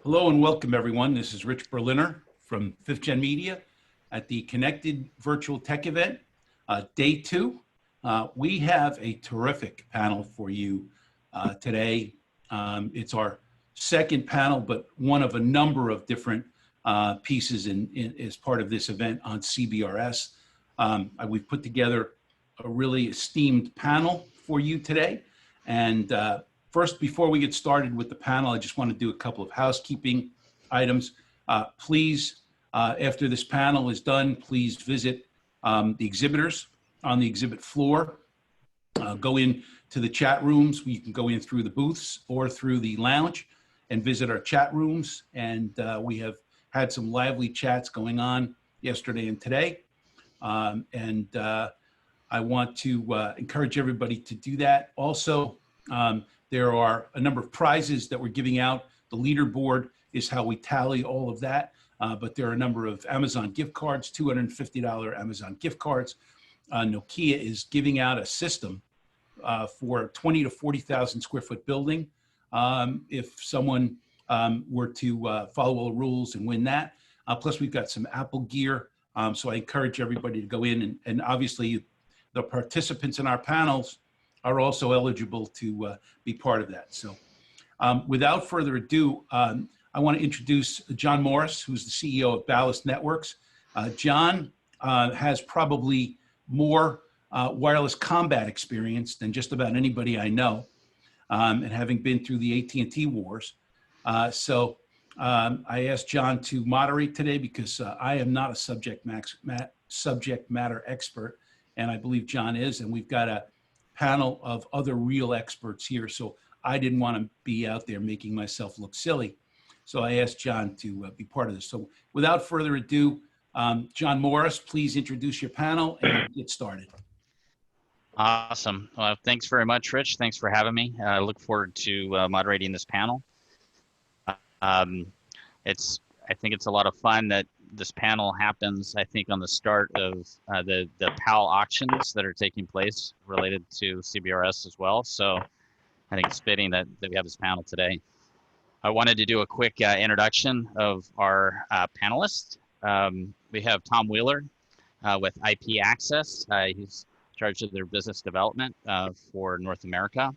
Hello and welcome, everyone. This is Rich Berliner from 5th Gen Media at the Connected Virtual Tech Event, Day 2. We have a terrific panel for you today. It's our second panel, but one of a number of different pieces as part of this event on CBRS. We've put together a really esteemed panel for you today. And first, before we get started with the panel, I just want to do a couple of housekeeping items. Please, after this panel is done, please visit the exhibitors on the exhibit floor. Go in to the chat rooms. You can go in through the booths or through the lounge and visit our chat rooms. And we have had some lively chats going on yesterday and today. I want to encourage everybody to do that. Also, there are a number of prizes that we're giving out. The leaderboard is how we tally all of that. But there are a number of Amazon gift cards, $250 Amazon gift cards. Nokia is giving out a system for 20 to 40,000 square foot building. If someone were to follow all the rules and win that. Plus, we've got some Apple gear. So I encourage everybody to go in and obviously the participants in our panels are also eligible to be part of that. So without further ado, I want to introduce Jon Morris, who's the CEO of Ballast Networks. Jon has probably more wireless combat experience than just about anybody I know, and having been through the AT&T wars. So I asked Jon to moderate today because I am not a subject matter expert, and I believe Jon is, and we've got a panel of other real experts here. So I didn't want to be out there making myself look silly. So I asked Jon to be part of this. So without further ado, Jon Morris, please introduce your panel and get started. Awesome. Well, thanks very much, Rich. Thanks for having me. I look forward to moderating this panel. I think it's a lot of fun that this panel happens, I think, on the start of the PAL auctions that are taking place related to CBRS as well. So I think it's fitting that we have this panel today. I wanted to do a quick introduction of our panelists. We have Tom Wheeler with ip.access. He's in charge of their business development for North America.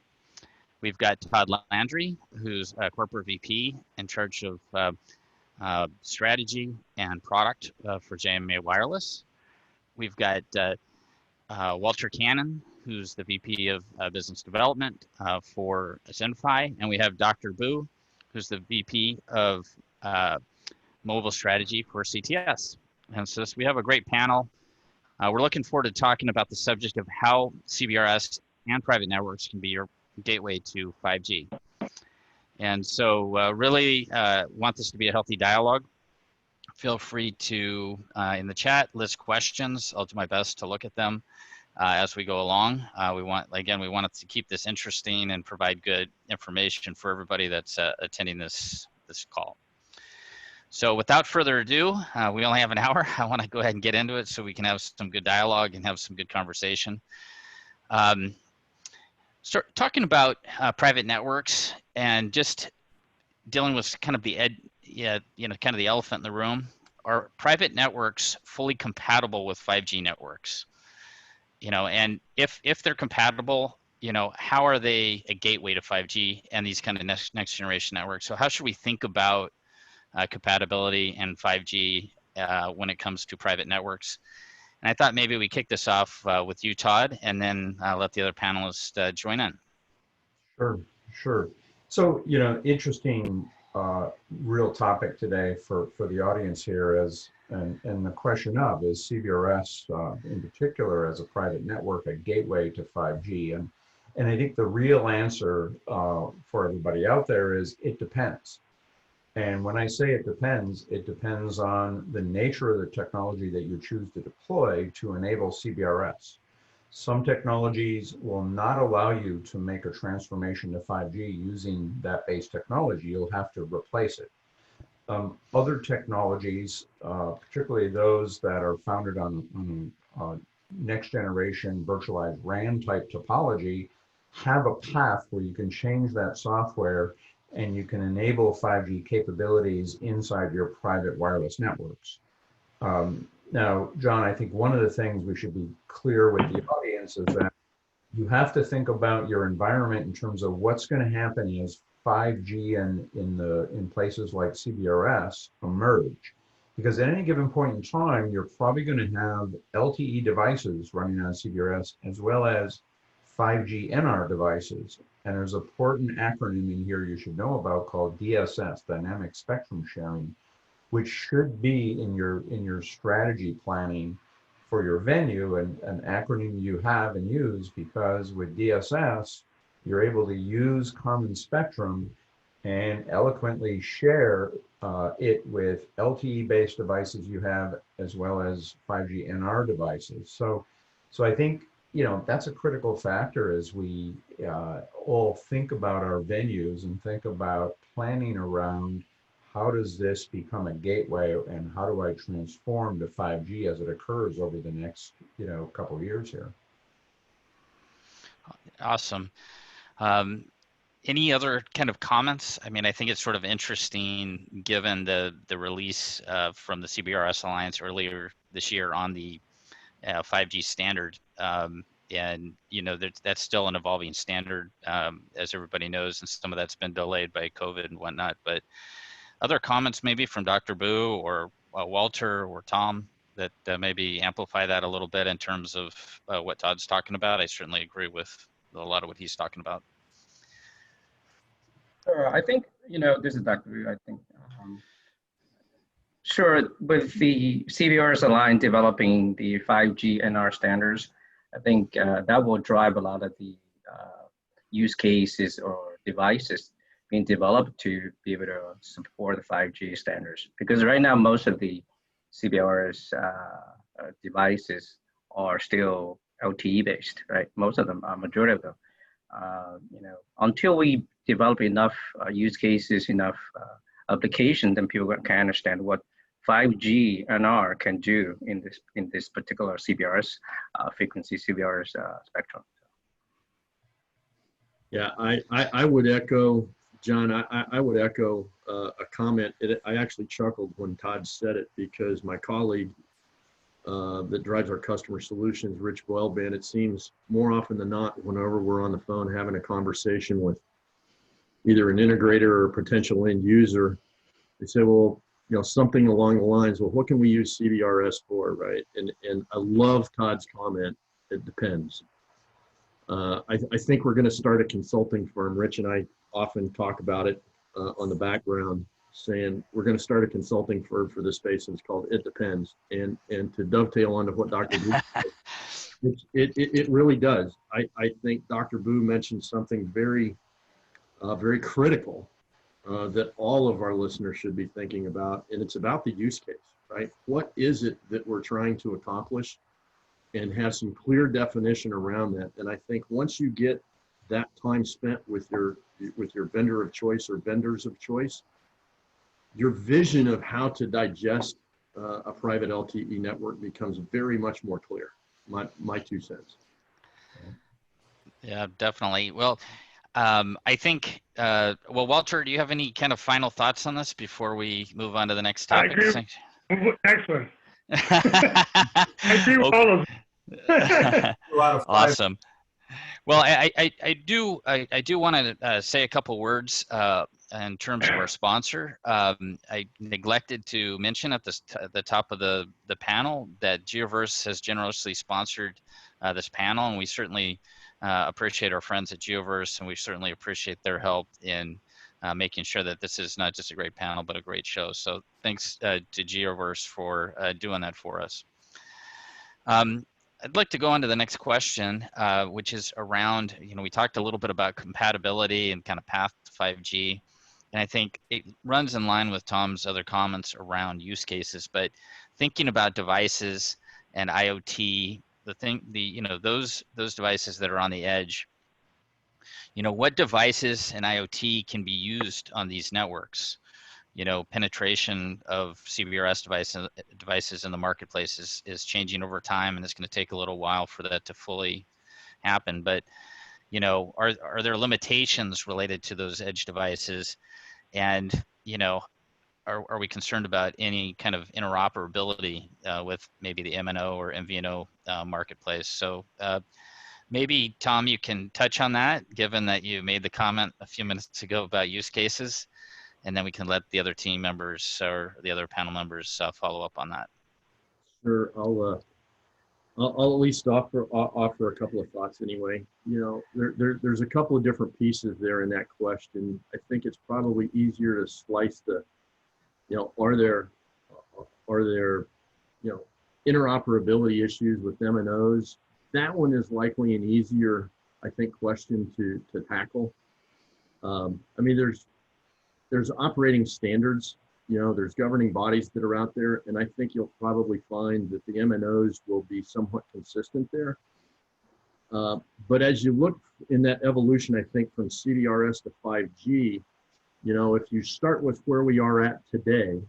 We've got Todd Landry, who's a corporate VP in charge of strategy and product for JMA Wireless. We've got Walter Cannon, who's the VP of business development for Zenfi. And we have Dr. Bu, who's the VP of mobile strategy for CTS. And so we have a great panel. We're looking forward to talking about the subject of how CBRS and private networks can be your gateway to 5G. And so really want this to be a healthy dialogue. Feel free to, in the chat, list questions. I'll do my best to look at them as we go along. We want to keep this interesting and provide good information for everybody that's attending this call. So without further ado, we only have an hour. I want to go ahead and get into it so we can have some good dialogue and have some good conversation. Start talking about private networks and just dealing with kind of the kind of the elephant in the room. Are private networks fully compatible with 5G networks? And if they're compatible, how are they a gateway to 5G and these kind of next generation networks? So how should we think about compatibility and 5G when it comes to private networks? And I thought maybe we kick this off with you, Todd, and then let the other panelists join in. Sure. So, interesting real topic today for the audience here is, and the question of, is CBRS in particular as a private network a gateway to 5G? And I think the real answer for everybody out there is it depends. And when I say it depends on the nature of the technology that you choose to deploy to enable CBRS. Some technologies will not allow you to make a transformation to 5G using that base technology. You'll have to replace it. Other technologies, particularly those that are founded on next generation virtualized RAN type topology, have a path where you can change that software and you can enable 5G capabilities inside your private wireless networks. Now, John, I think one of the things we should be clear with the audience is that you have to think about your environment in terms of what's going to happen as 5G in places like CBRS emerge. Because at any given point in time, you're probably going to have LTE devices running on CBRS as well as 5G NR devices. And there's an important acronym in here you should know about called DSS, Dynamic Spectrum Sharing, which should be in your strategy planning for your venue, and an acronym you have and use, because with DSS, you're able to use common spectrum and eloquently share it with LTE-based devices you have, as well as 5G NR devices. So I think, that's a critical factor as we all think about our venues and think about planning around how does this become a gateway, and how do I transform to 5G as it occurs over the next, couple of years here. Awesome. Any other kind of comments? I mean, I think it's sort of interesting given the release from the CBRS Alliance earlier this year on the 5G standard. And, that's still an evolving standard, as everybody knows, and some of that's been delayed by COVID and whatnot. But other comments maybe from Dr. Bu or Walter or Tom that maybe amplify that a little bit in terms of what Todd's talking about? I certainly agree with a lot of what he's talking about. Sure. I think, this is Dr. Bu, I think. Sure, with the CBRS Alliance developing the 5G NR standards, I think that will drive a lot of the use cases or devices being developed to be able to support the 5G standards. Because right now, most of the CBRS devices are still LTE based, right? Most of them, majority of them. Until we develop enough use cases, enough applications, then people can understand what 5G NR can do in this particular CBRS frequency, CBRS spectrum. Yeah, I would echo, John, I would echo a comment. I actually chuckled when Todd said it, because my colleague that drives our customer solutions, Rich Boelbin, it seems more often than not, whenever we're on the phone having a conversation with either an integrator or a potential end user, they say, well, something along the lines, well, what can we use CBRS for, right? And I love Todd's comment, it depends. I think we're going to start a consulting firm. Rich and I often talk about it on the background, saying we're going to start a consulting firm for this space, and it's called It Depends. And to dovetail onto what Dr. Bu said, it really does. I think Dr. Bu mentioned something very, very critical that all of our listeners should be thinking about, and it's about the use case, right? What is it that we're trying to accomplish, and have some clear definition around that. And I think once you get that time spent with your vendor of choice or vendors of choice, your vision of how to digest a private LTE network becomes very much more clear. My 2 cents. Yeah, definitely. Well, I think, Walter, do you have any kind of final thoughts on this before we move on to the next topic? I agree. Excellent. I agree with all of them. Awesome. Well, I do want to say a couple words in terms of our sponsor. I neglected to mention at the top of the panel that Geoverse has generously sponsored this panel, and we certainly appreciate our friends at Geoverse, and we certainly appreciate their help in making sure that this is not just a great panel, but a great show. So thanks to Geoverse for doing that for us. I'd like to go on to the next question, which is around, we talked a little bit about compatibility and kind of path to 5G. And I think it runs in line with Tom's other comments around use cases, but thinking about devices and IoT, those devices that are on the edge, what devices and IoT can be used on these networks? Penetration of CBRS devices in the marketplace is changing over time, and it's going to take a little while for that to fully happen. But, you know, are there limitations related to those edge devices? And, you know, are we concerned about any kind of interoperability with maybe the MNO or MVNO marketplace? So maybe, Tom, you can touch on that, given that you made the comment a few minutes ago about use cases, and then we can let the other team members or the other panel members follow up on that. Sure, I'll at least offer a couple of thoughts anyway. You know, there's a couple of different pieces there in that question. I think it's probably easier to slice the, you know, are there, you know, interoperability issues with MNOs? That one is likely an easier, I think, question to tackle. I mean, there's operating standards, you know, there's governing bodies that are out there, and I think you'll probably find that the MNOs will be somewhat consistent there. But as you look in that evolution, I think from CBRS to 5G, you know, if you start with where we are at today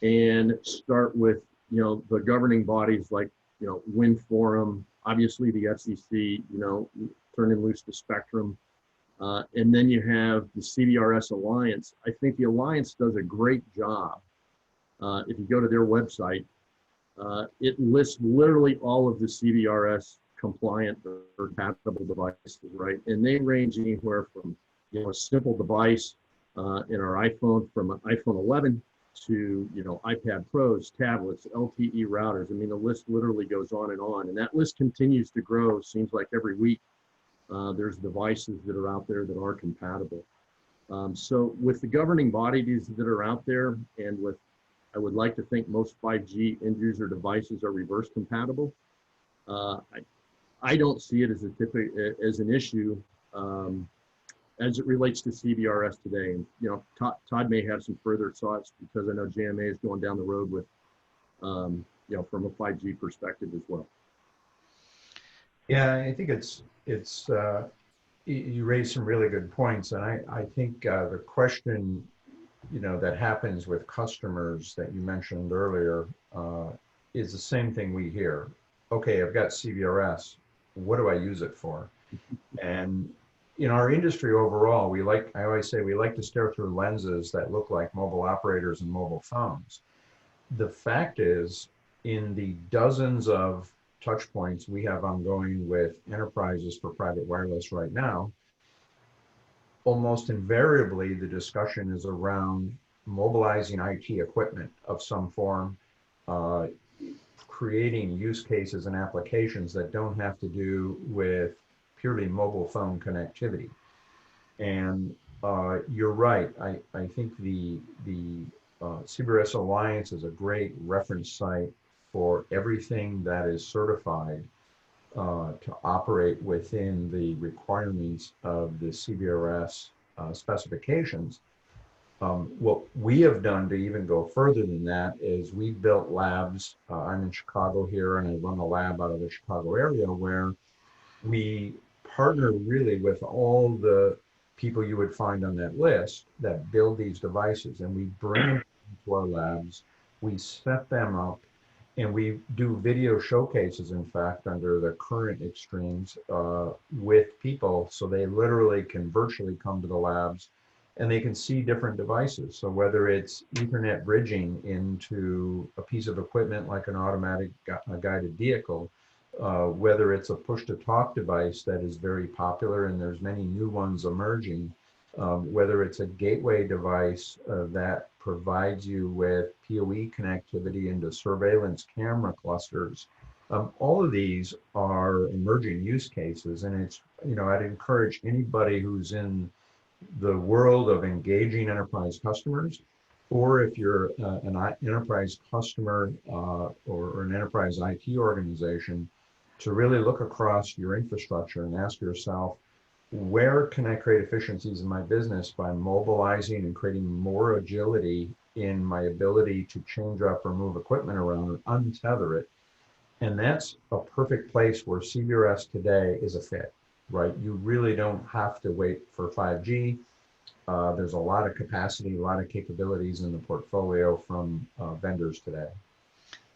and start with, you know, the governing bodies like, you know, Wind Forum, obviously the FCC, you know, turning loose the spectrum, and then you have the CBRS Alliance. I think the Alliance does a great job. If you go to their website, it lists literally all of the CBRS compliant or compatible devices, right? And they range anywhere from, you know, a simple device in our iPhone, from an iPhone 11 to, you know, iPad Pros, tablets, LTE routers. I mean, the list literally goes on, and that list continues to grow. Seems like every week there's devices that are out there that are compatible. So with the governing bodies that are out there, and with, I would like to think most 5G end user devices are reverse compatible. I don't see it as an issue as it relates to CBRS today. And, you know, Todd may have some further thoughts, because I know JMA is going down the road with, you know, from a 5G perspective as well. Yeah, I think it's you raised some really good points, and I think the question, you know, that happens with customers that you mentioned earlier is the same thing we hear. Okay, I've got CBRS. What do I use it for? And in our industry overall, I always say we like to stare through lenses that look like mobile operators and mobile phones. The fact is, in the dozens of touch points we have ongoing with enterprises for private wireless right now, almost invariably the discussion is around mobilizing IT equipment of some form, creating use cases and applications that don't have to do with purely mobile phone connectivity. And you're right. I think the CBRS Alliance is a great reference site for everything that is certified to operate within the requirements of the CBRS specifications. What we have done to even go further than that is we built labs. I'm in Chicago here, and I run a lab out of the Chicago area where we partner really with all the people you would find on that list that build these devices, and we bring them to our labs, we set them up, and we do video showcases, in fact, under the current extremes with people, so they literally can virtually come to the labs and they can see different devices. So whether it's Ethernet bridging into a piece of equipment like an automatic guided vehicle, whether it's a push-to-talk device that is very popular, and there's many new ones emerging, whether it's a gateway device that provides you with PoE connectivity into surveillance camera clusters. All of these are emerging use cases, and it's, you know, I'd encourage anybody who's in the world of engaging enterprise customers, or if you're an enterprise customer or an enterprise IT organization, to really look across your infrastructure and ask yourself, where can I create efficiencies in my business by mobilizing and creating more agility in my ability to change up or move equipment around or untether it? And that's a perfect place where CBRS today is a fit, right? You really don't have to wait for 5G. There's a lot of capacity, a lot of capabilities in the portfolio from vendors today.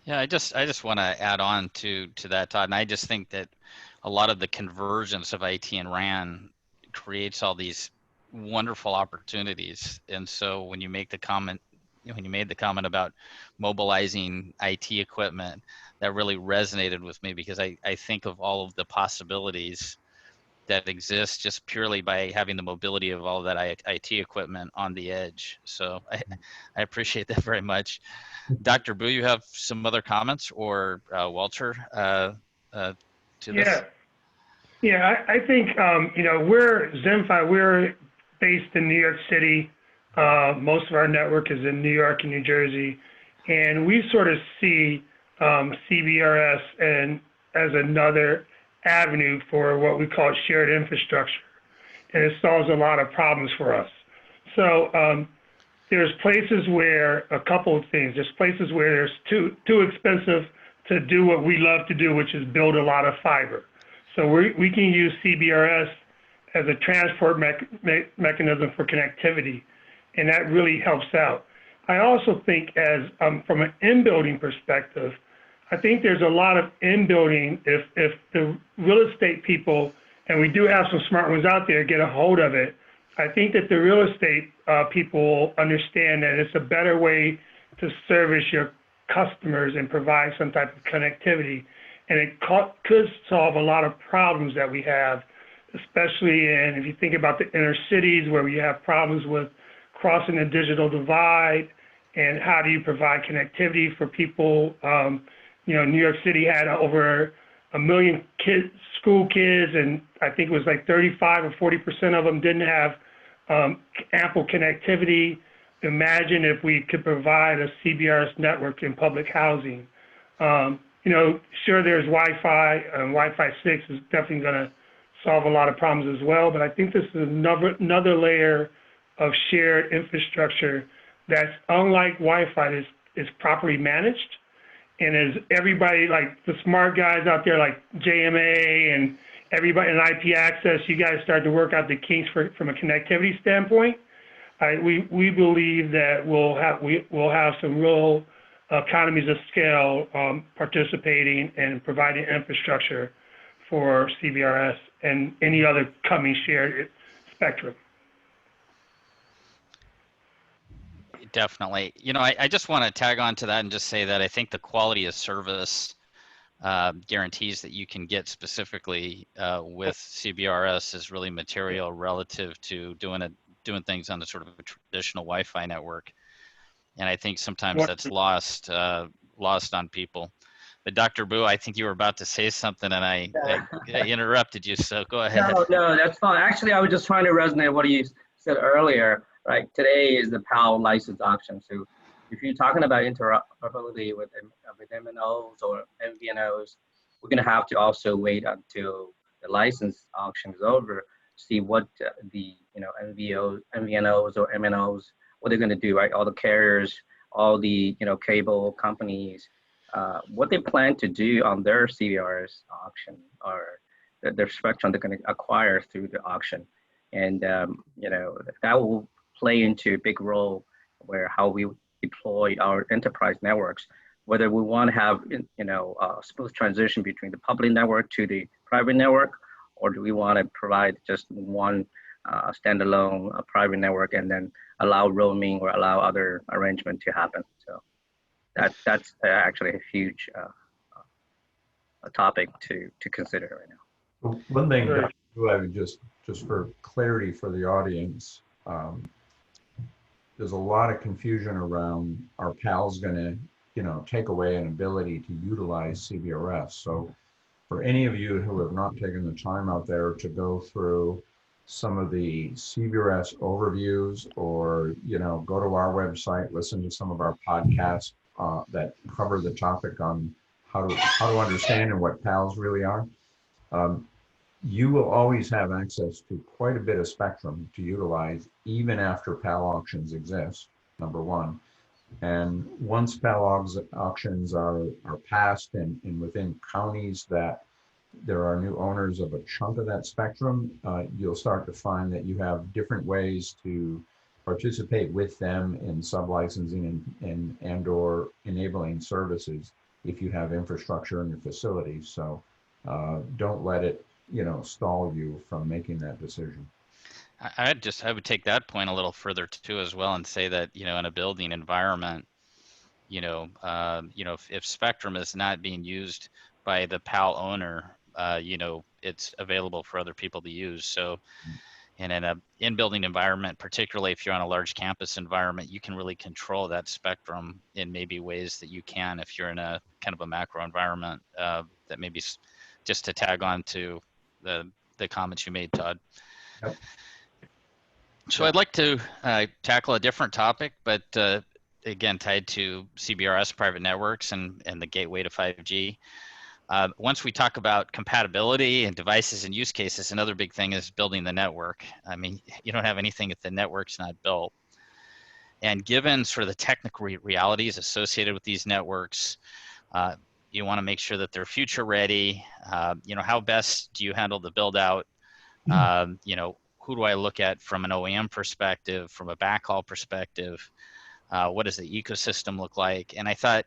Yeah, I just want to add on to that, Todd. And I just think that a lot of the convergence of IT and RAN creates all these wonderful opportunities. And so when you make the comment, when you made the comment about mobilizing IT equipment, that really resonated with me, because I think of all of the possibilities that exist just purely by having the mobility of all of that IT equipment on the edge. So I appreciate that very much. Dr. Bu, you have some other comments, or Walter, to this? Yeah, I think, we're Zenfi, we're based in New York City. Most of our network is in New York and New Jersey. And we sort of see CBRS and as another avenue for what we call shared infrastructure. And it solves a lot of problems for us. So there's places where, a couple of things, there's places where it's too expensive to do what we love to do, which is build a lot of fiber. So we can use CBRS as a transport mechanism for connectivity, and that really helps out. I also think, as from an in-building perspective, I think there's a lot of in-building if the real estate people, and we do have some smart ones out there, get a hold of it. I think that the real estate people understand that it's a better way to service your customers and provide some type of connectivity. And it could solve a lot of problems that we have, especially if you think about the inner cities where we have problems with crossing the digital divide, and how do you provide connectivity for people. New York City had over 1 million school kids, and I think it was like 35 or 40% of them didn't have ample connectivity. Imagine if we could provide a CBRS network in public housing. Sure, there's Wi-Fi, and Wi-Fi 6 is definitely going to solve a lot of problems as well, but I think this is another layer of shared infrastructure that's, unlike Wi-Fi, is properly managed. And as everybody, like the smart guys out there, like JMA and everybody in ip.access, you guys start to work out the kinks from a connectivity standpoint. We believe that we'll have some real economies of scale participating and providing infrastructure for CBRS and any other coming shared spectrum. Definitely. I just want to tag on to that and just say that I think the quality of service guarantees that you can get specifically with CBRS is really material relative to doing things on a sort of a traditional Wi-Fi network. And I think sometimes that's lost on people. But Dr. Bu, I think you were about to say something, and I interrupted you, so go ahead. No, that's fine. Actually, I was just trying to resonate what you said earlier. Right, today is the PAL license auction. So if you're talking about interoperability with MNOs or MVNOs, we're going to have to also wait until the license auction is over to see what the MVNOs or MNOs, what they're going to do, right? All the carriers, all the cable companies, what they plan to do on their CBRS auction, or their spectrum they're going to acquire through the auction. And that will play into a big role where how we deploy our enterprise networks, whether we want to have a smooth transition between the public network to the private network, or do we want to provide just one standalone private network and then allow roaming or allow other arrangement to happen. So that's actually a huge topic to consider right now. So one thing that I would just for clarity for the audience, there's a lot of confusion around, are PALs going to take away an ability to utilize CBRS? So for any of you who have not taken the time out there to go through some of the CBRS overviews, or go to our website, listen to some of our podcasts that cover the topic on how to understand and what PALs really are, you will always have access to quite a bit of spectrum to utilize even after PAL auctions exist, number one. And once PAL auctions are passed and within counties that there are new owners of a chunk of that spectrum, you'll start to find that you have different ways to participate with them in sub-licensing and or enabling services if you have infrastructure in your facilities. So don't let it, stall you from making that decision. I would take that point a little further too as well and say that, in a building environment, if spectrum is not being used by the PAL owner, it's available for other people to use. So, and in a in-building environment, particularly if you're on a large campus environment, you can really control that spectrum in maybe ways that you can if you're in a kind of a macro environment. That maybe just to tag on to the comments you made, Todd. Yep. So I'd like to tackle a different topic, but again, tied to CBRS private networks and the gateway to 5G. Once we talk about compatibility and devices and use cases, another big thing is building the network. I mean, you don't have anything if the network's not built. And given sort of the technical realities associated with these networks, you want to make sure that they're future ready. How best do you handle the build out? Who do I look at from an OEM perspective, from a backhaul perspective? What does the ecosystem look like? And I thought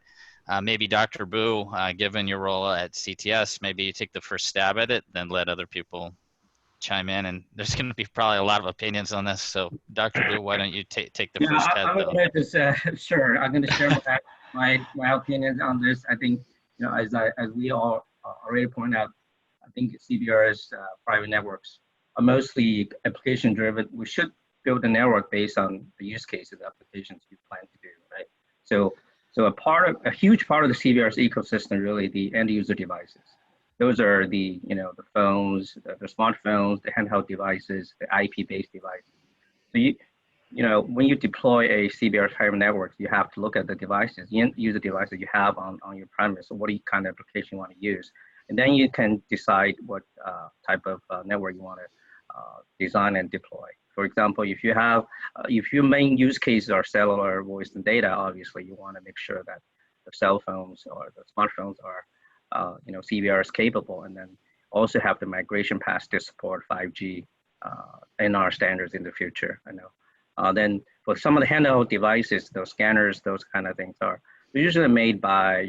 maybe Dr. Bu, given your role at CTS, maybe you take the first stab at it, then let other people chime in. And there's going to be probably a lot of opinions on this. So Dr. Bu, why don't you take the first head? I'm going to sure. I'm going to share my opinions on this. I think, as we all already pointed out, I think CBRS private networks are mostly application driven. We should build a network based on the use cases, applications you plan to do, right? So a huge part of the CBRS ecosystem, really the end user devices. Those are the phones, the smartphones, the handheld devices, the IP-based devices. So when you deploy a CBRS private network, you have to look at the devices, the end user devices you have on your premise, what kind of application you want to use. And then you can decide what type of network you want to design and deploy. For example, if your main use cases are cellular, voice, and data, obviously you want to make sure that the cell phones or the smartphones are, CBRS capable, and then also have the migration path to support 5G NR standards in the future. I know. Then for some of the handheld devices, those scanners, those kind of things are usually made by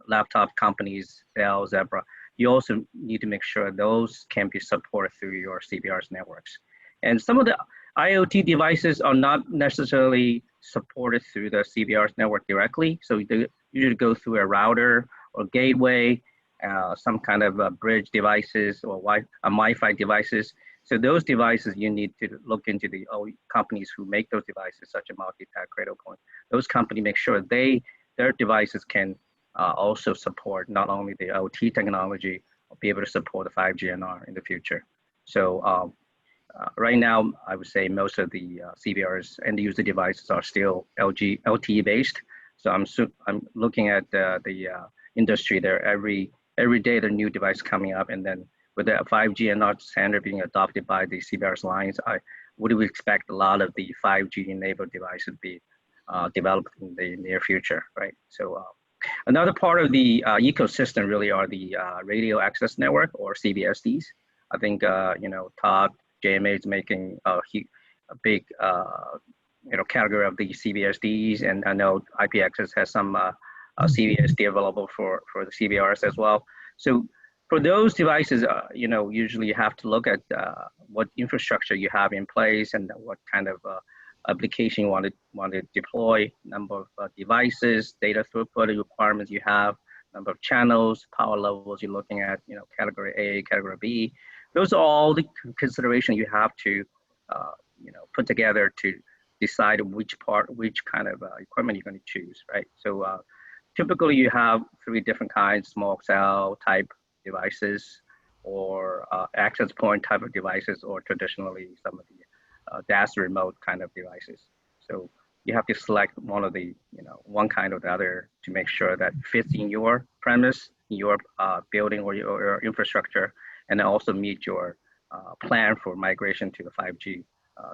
laptop companies, Dell, Zebra. You also need to make sure those can be supported through your CBRS networks. And some of the IoT devices are not necessarily supported through the CBRS network directly. So they usually go through a router or gateway, some kind of bridge devices or Wi-Fi devices. So those devices, you need to look into the companies who make those devices, such as Multitech, Cradlepoint. Those companies make sure their devices can also support not only the OT technology, but be able to support the 5G NR in the future. So right now, I would say most of the CBRS end user devices are still LTE based. So I'm looking at the industry there. Every day there are new devices coming up, and then with the 5G NR standard being adopted by the CBRS lines, I would expect a lot of the 5G enabled devices to be developed in the near future, right? So another part of the ecosystem really are the radio access network, or CBSDs. I think Todd, JMA is making a big category of the CBSDs, and I know ip.access has some CBSD available for the CBRS as well. So for those devices, usually you have to look at what infrastructure you have in place and what kind of application you want to deploy, number of devices, data throughput requirements you have, number of channels, power levels you're looking at, category A, category B. Those are all the considerations you have to, put together to decide which kind of equipment you're going to choose, right? So typically you have 3 different kinds: small cell type devices, or access point type of devices, or traditionally some of the DAS remote kind of devices. So you have to select one of the, one kind or the other to make sure that fits in your premise, your building or your infrastructure, and then also meet your plan for migration to the 5G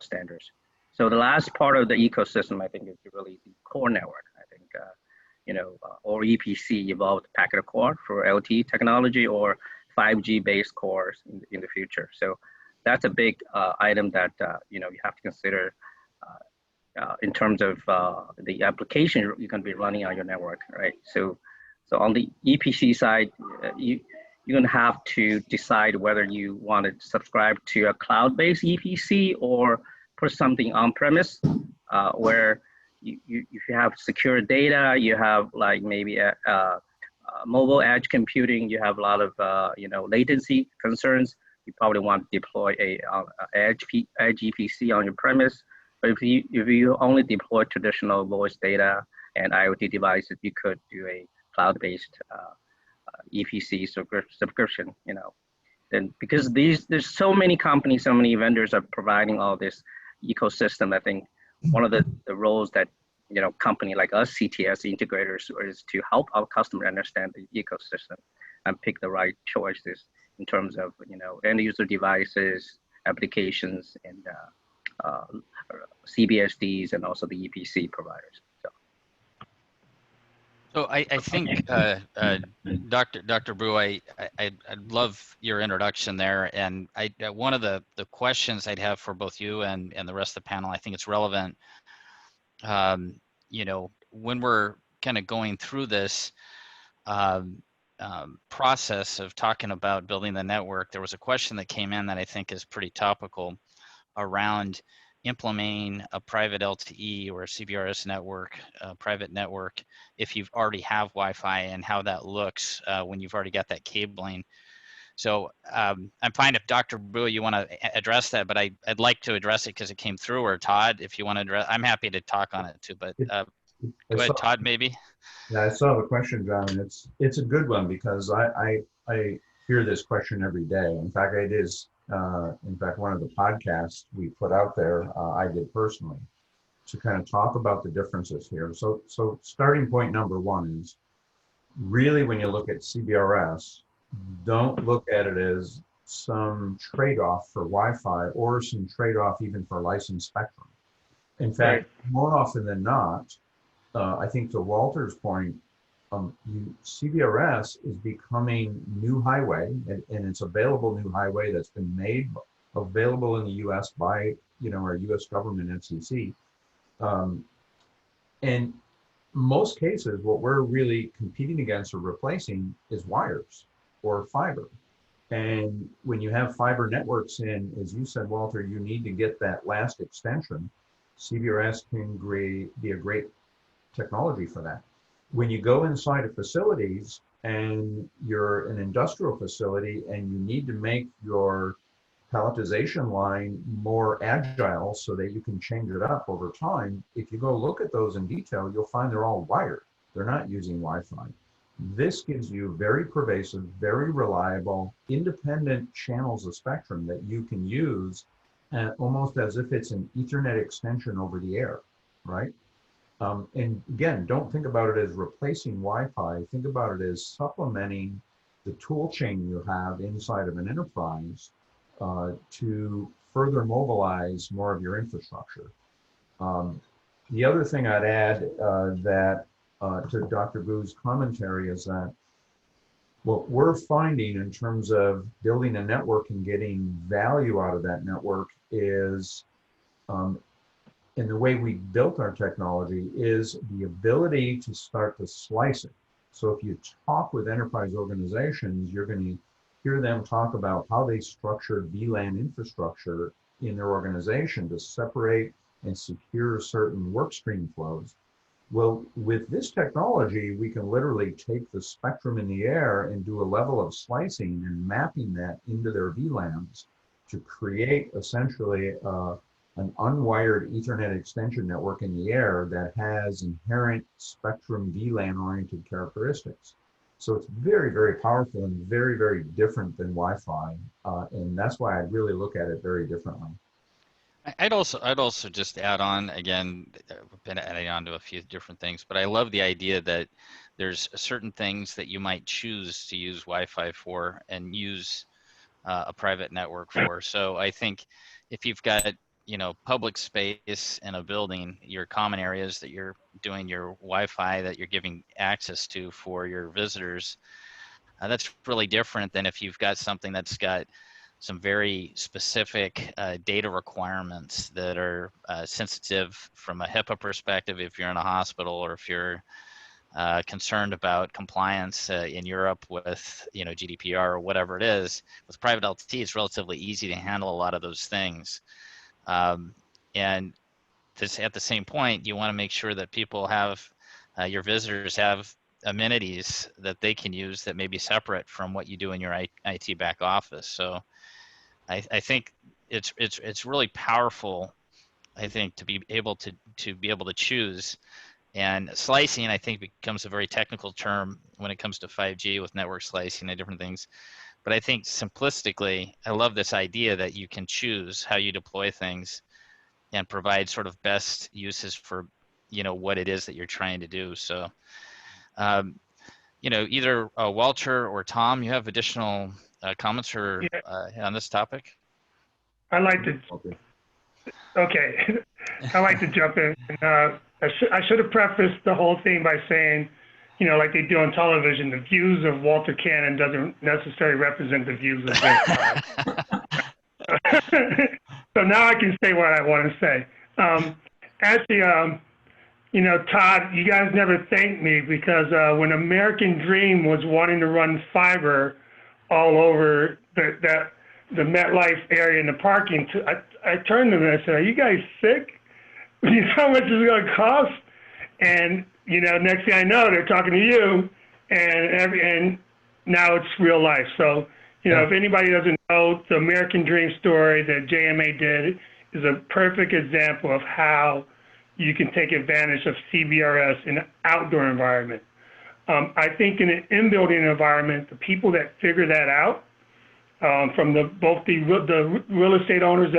standards. So the last part of the ecosystem, I think, is really the core network. I think, or EPC, evolved packet core for LTE technology, or 5G based cores in the future. So that's a big item that you have to consider in terms of the application you're going to be running on your network, right? So So on the EPC side, you're going to have to decide whether you want to subscribe to a cloud-based EPC or put something on-premise, where if you have secure data, you have like maybe a mobile edge computing, you have a lot of latency concerns. You probably want to deploy a edge EPC on your premise. But if you only deploy traditional voice data and IoT devices, you could do a cloud-based EPC subscription. Then because there's so many companies, so many vendors are providing all this ecosystem. I think one of the roles that company like us, CTS integrators, is to help our customer understand the ecosystem and pick the right choices in terms of end user devices, applications, and CBSDs, and also the EPC providers. So I think, Dr. Bu, I love your introduction there, and one of the questions I'd have for both you and the rest of the panel, I think it's relevant. When we're kind of going through this process of talking about building the network, there was a question that came in that I think is pretty topical around implementing a private LTE or a CBRS network, private network, if you've already have Wi-Fi, and how that looks when you've already got that cabling. So I'm fine if Dr. Bu, you want to address that, but I'd like to address it because it came through, or Todd, if you want to address, I'm happy to talk on it too, but go ahead, Todd, maybe. Yeah, I saw the question, John, and it's a good one, because I hear this question every day. In fact, it is one of the podcasts we put out there, I did personally, to kind of talk about the differences here. So starting point number one is, really, when you look at CBRS, don't look at it as some trade-off for Wi-Fi or some trade-off even for licensed spectrum. In fact, more often than not, I think to Walter's point, CBRS is becoming new highway, and it's available new highway that's been made available in the U.S. by our U.S. government, FCC. And most cases, what we're really competing against or replacing is wires or fiber. And when you have fiber networks in, as you said, Walter, you need to get that last extension. CBRS can be a great technology for that. When you go inside of facilities and you're an industrial facility and you need to make your palletization line more agile so that you can change it up over time, if you go look at those in detail, you'll find they're all wired. They're not using Wi-Fi. This gives you very pervasive, very reliable, independent channels of spectrum that you can use almost as if it's an Ethernet extension over the air, right? And again, don't think about it as replacing Wi-Fi. Think about it as supplementing the tool chain you have inside of an enterprise to further mobilize more of your infrastructure. The other thing I'd add to Dr. Bu's commentary is that what we're finding in terms of building a network and getting value out of that network is, and the way we built our technology, is the ability to start to slice it. So if you talk with enterprise organizations, you're going to hear them talk about how they structure VLAN infrastructure in their organization to separate and secure certain work stream flows. Well, with this technology, we can literally take the spectrum in the air and do a level of slicing and mapping that into their VLANs to create essentially an unwired Ethernet extension network in the air that has inherent spectrum VLAN-oriented characteristics. So it's very, very powerful and very, very different than Wi-Fi, and that's why I really look at it very differently. I'd also just add on, again, I've been adding on to a few different things, but I love the idea that there's certain things that you might choose to use Wi-Fi for and use a private network for. So I think if you've got public space in a building, your common areas that you're doing your Wi-Fi that you're giving access to for your visitors, that's really different than if you've got something that's got some very specific data requirements that are sensitive from a HIPAA perspective if you're in a hospital, or if you're concerned about compliance in Europe with, you know, GDPR or whatever it is. With private LTE, it's relatively easy to handle a lot of those things. And this, at the same point, you want to make sure that people have, your visitors have amenities that they can use that may be separate from what you do in your IT back office. So I think it's really powerful, I think, to be able to choose. And slicing, I think, becomes a very technical term when it comes to 5G with network slicing and different things. But I think simplistically, I love this idea that you can choose how you deploy things and provide sort of best uses for, you know, what it is that you're trying to do. So, you know, either Walter or Tom, you have additional comments or on this topic? I like to. Okay, I like to jump in. I should have prefaced the whole thing by saying, you know, like they do on television, the views of Walter Cannon doesn't necessarily represent the views of Zenfi. So now I can say what I want to say. Actually, you know, Todd, you guys never thanked me because when American Dream was wanting to run fiber all over the MetLife area in the parking, I turned to them and I said, "Are you guys sick? You know how much it's going to cost?" And you know, next thing I know, they're talking to you, and now it's real life. So, you know, if anybody doesn't know, the American Dream story that JMA did is a perfect example of how you can take advantage of CBRS in an outdoor environment. I think in an in-building environment, the people that figure that out, from both the real estate owners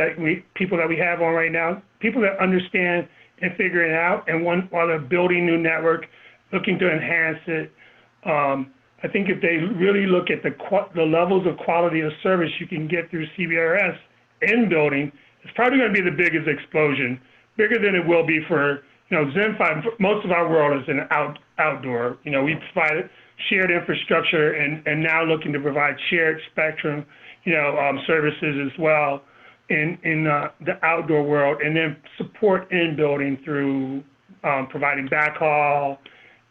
people that we have on right now, people that understand and figure it out, and while they're building new network, looking to enhance it. I think if they really look at the levels of quality of service you can get through CBRS in building, it's probably going to be the biggest explosion, bigger than it will be for, you know, Zenfi. Most of our world is an outdoor. You know, we provide shared infrastructure and now looking to provide shared spectrum, you know, services as well in the outdoor world, and then support in building through providing backhaul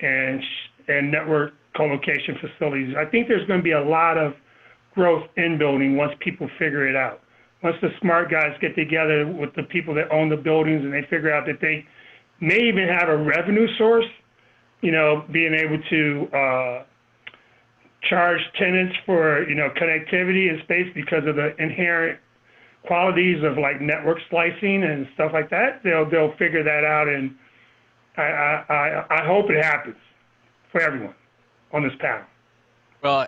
and network co-location facilities. I think there's going to be a lot of growth in building once people figure it out. Once the smart guys get together with the people that own the buildings and they figure out that they may even have a revenue source, you know, being able to charge tenants for, you know, connectivity and space because of the inherent qualities of like network slicing and stuff like that, they'll figure that out, and I hope it happens for everyone on this panel. Well,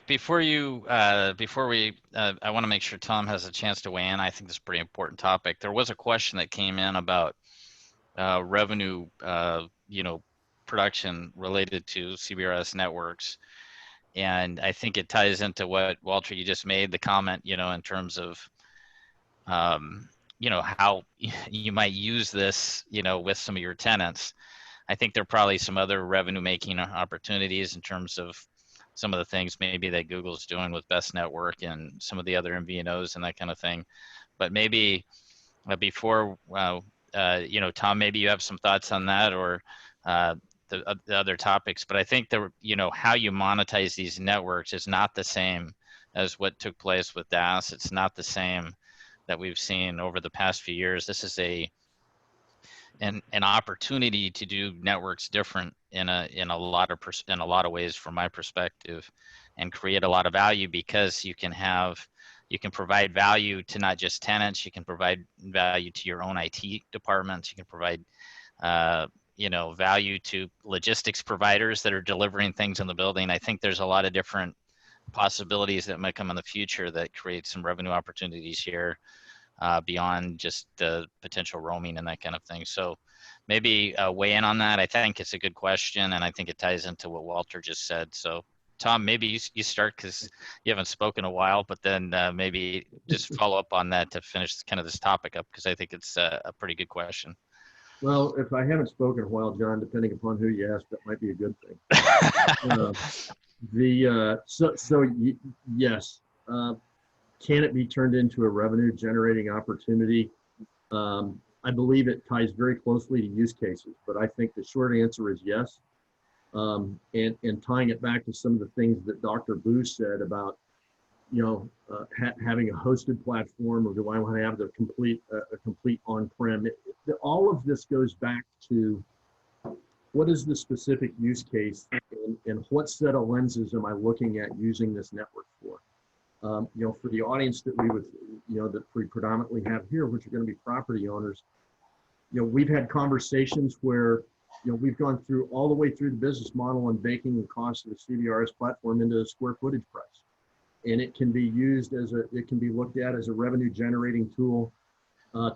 before we, I want to make sure Tom has a chance to weigh in. I think this is a pretty important topic. There was a question that came in about revenue, you know, production related to CBRS networks, and I think it ties into what Walter you just made the comment, you know, in terms of, you know, how you might use this, you know, with some of your tenants. I think there are probably some other revenue making opportunities in terms of some of the things maybe that Google's doing with Best Network and some of the other MVNOs and that kind of thing. But maybe before, you know, Tom, maybe you have some thoughts on that or the other topics. But I think that, you know, how you monetize these networks is not the same as what took place with DAS. It's not the same that we've seen over the past few years. This is an opportunity to do networks different in a lot of ways from my perspective, and create a lot of value, because you can provide value to not just tenants, you can provide value to your own IT departments, you can provide you know, value to logistics providers that are delivering things in the building. I think there's a lot of different possibilities that might come in the future that create some revenue opportunities here. Beyond just the potential roaming and that kind of thing. So maybe weigh in on that. I think it's a good question, and I think it ties into what Walter just said. So Tom, maybe you start because you haven't spoken a while, but then maybe just follow up on that to finish kind of this topic up, because I think it's a pretty good question. Well, if I haven't spoken in a while, John, depending upon who you ask, that might be a good thing. Yes. Can it be turned into a revenue generating opportunity? I believe it ties very closely to use cases, but I think the short answer is yes. And tying it back to some of the things that Dr. Bu said about, having a hosted platform, or do I want to have the complete on-prem? All of this goes back to what is the specific use case, and what set of lenses am I looking at using this network for? For the audience that we predominantly have here, which are going to be property owners, we've had conversations where, we've gone through all the way through the business model and baking the cost of the CBRS platform into the square footage price. And it can be used it can be looked at as a revenue generating tool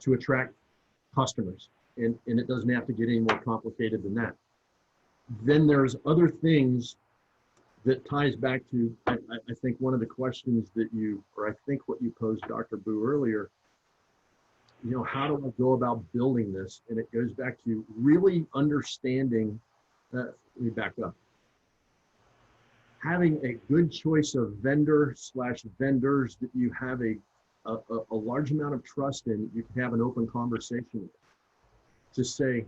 to attract customers. And it doesn't have to get any more complicated than that. Then there's other things that ties back to, I think one of the questions that I think what you posed, Dr. Bu, earlier, how do I go about building this? And it goes back to really understanding, let me back up. Having a good choice of vendor/vendors that you have a large amount of trust in, you can have an open conversation with. To say,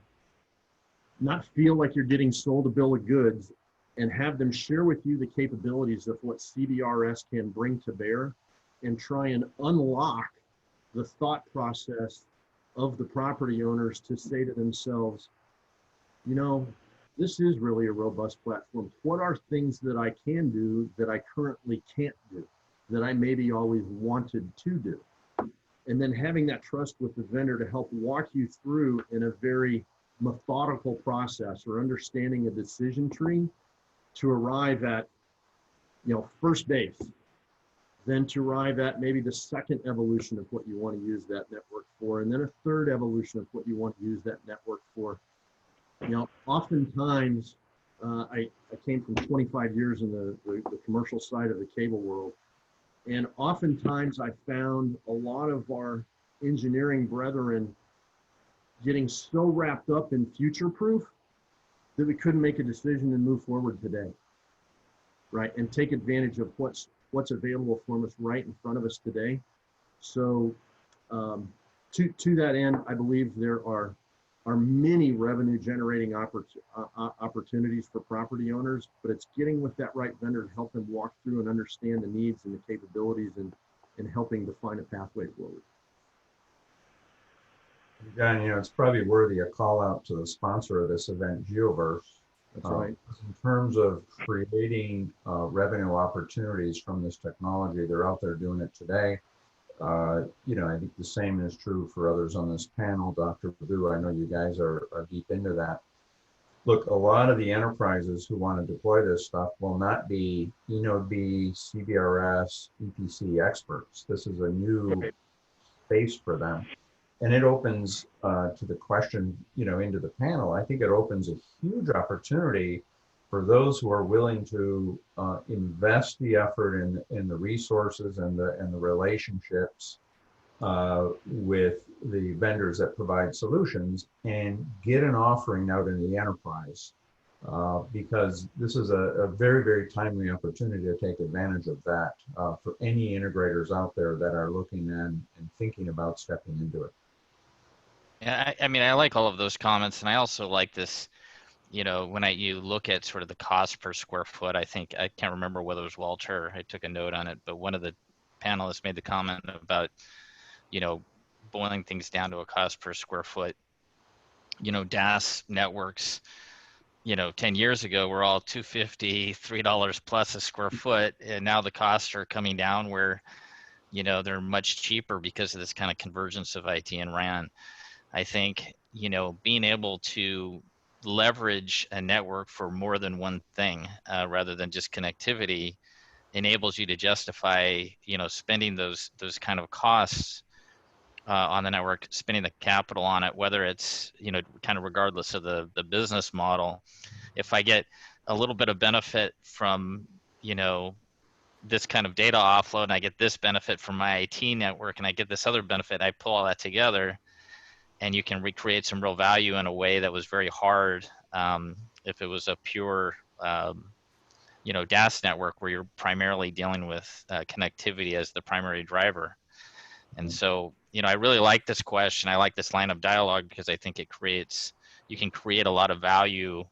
not feel like you're getting sold a bill of goods, and have them share with you the capabilities of what CBRS can bring to bear, and try and unlock the thought process of the property owners to say to themselves, this is really a robust platform. What are things that I can do that I currently can't do, that I maybe always wanted to do? And then having that trust with the vendor to help walk you through in a very methodical process, or understanding a decision tree to arrive at, first base, then to arrive at maybe the second evolution of what you want to use that network for, and then a third evolution of what you want to use that network for. Oftentimes, I came from 25 years in the commercial side of the cable world. And oftentimes I found a lot of our engineering brethren getting so wrapped up in future proof that we couldn't make a decision and move forward today, right? And take advantage of what's available for us right in front of us today. So to that end, I believe there are many revenue generating opportunities for property owners, but it's getting with that right vendor to help them walk through and understand the needs and the capabilities, and helping define a pathway forward. Again, it's probably worthy a call out to the sponsor of this event, Geoverse. That's right. In terms of creating revenue opportunities from this technology, they're out there doing it today. I think the same is true for others on this panel. Dr. Bu, I know you guys are deep into that. Look, a lot of the enterprises who want to deploy this stuff will not be CBRS, EPC experts. This is a new space for them. And it opens to the question, into the panel. I think it opens a huge opportunity for those who are willing to invest the effort in the resources and the relationships with the vendors that provide solutions, and get an offering out in the enterprise, because this is a very, very timely opportunity to take advantage of that for any integrators out there that are looking and thinking about stepping into it. Yeah, I like all of those comments, and I also like this. When you look at sort of the cost per square foot, I can't remember whether it was Walter, I took a note on it, but one of the panelists made the comment about, boiling things down to a cost per square foot. DAS networks, 10 years ago were all $2.50, $3 plus a square foot, and now the costs are coming down where, they're much cheaper because of this kind of convergence of IT and RAN. I think, being able to leverage a network for more than one thing rather than just connectivity enables you to justify, spending those kind of costs on the network, spending the capital on it, whether it's, kind of regardless of the business model. If I get a little bit of benefit from, this kind of data offload, and I get this benefit from my IT network, and I get this other benefit, I pull all that together, and you can recreate some real value in a way that was very hard if it was a pure, DAS network where you're primarily dealing with connectivity as the primary driver. And so, I really like this question. I like this line of dialogue because I think you can create a lot of value